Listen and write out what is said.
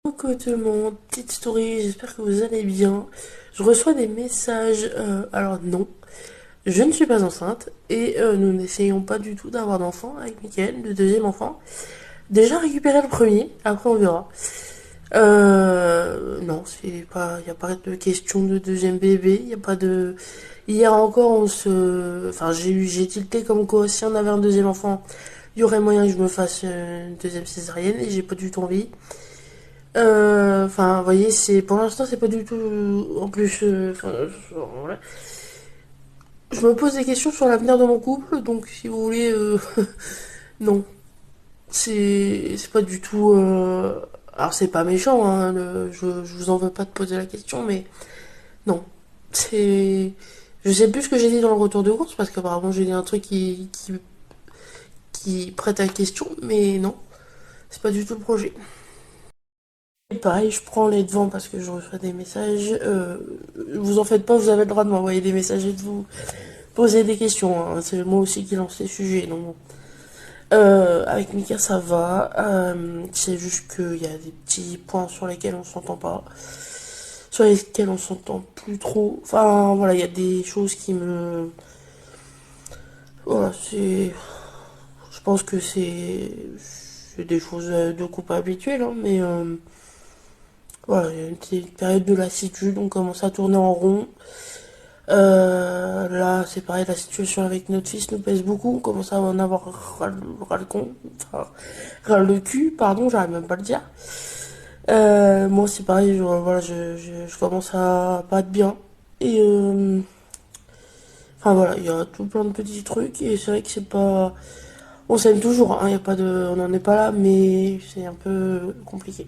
Coucou tout le monde, petite story, j'espère que vous allez bien. Je reçois des messages, alors non, je ne suis pas enceinte et nous n'essayons pas du tout d'avoir d'enfant avec Mickaël, le deuxième enfant. Déjà récupéré le premier, après on verra. Non, c'est pas, y a pas de question de deuxième bébé, y a pas de... Hier encore enfin j'ai tilté comme quoi si on avait un deuxième enfant, il y aurait moyen que je me fasse une deuxième césarienne et j'ai pas du tout envie. Enfin, vous voyez, c'est pour l'instant, c'est pas du tout. En plus, voilà. Je me pose des questions sur l'avenir de mon couple, donc si vous voulez, non, c'est pas du tout. Alors c'est pas méchant, hein, je vous en veux pas de poser la question, mais non, c'est. Je sais plus ce que j'ai dit dans le retour de course parce qu'apparemment j'ai dit un truc qui prête à question, mais non, c'est pas du tout le projet. Et pareil, je prends les devants parce que je reçois des messages. Vous en faites pas, vous avez le droit de m'envoyer des messages et de vous poser des questions, hein. C'est moi aussi qui lance les sujets. Donc bon. Avec Mika, ça va. C'est juste qu'il y a des petits points sur lesquels on s'entend pas. Sur lesquels on s'entend plus trop. Enfin, voilà, il y a des choses qui me. Voilà, c'est. Je pense que c'est des choses de couple habituelles, hein, mais. Voilà, il y a une petite période de lassitude, on commence à tourner en rond. Là, c'est pareil, la situation avec notre fils nous pèse beaucoup. On commence à en avoir ras le con, enfin, ras le cul, pardon, j'arrive même pas à le dire. Moi, c'est pareil, voilà, je commence à pas être bien. Et enfin voilà, il y a tout plein de petits trucs et c'est vrai que c'est pas, on s'aime toujours, hein, y a pas de, on n'en est pas là, mais c'est un peu compliqué.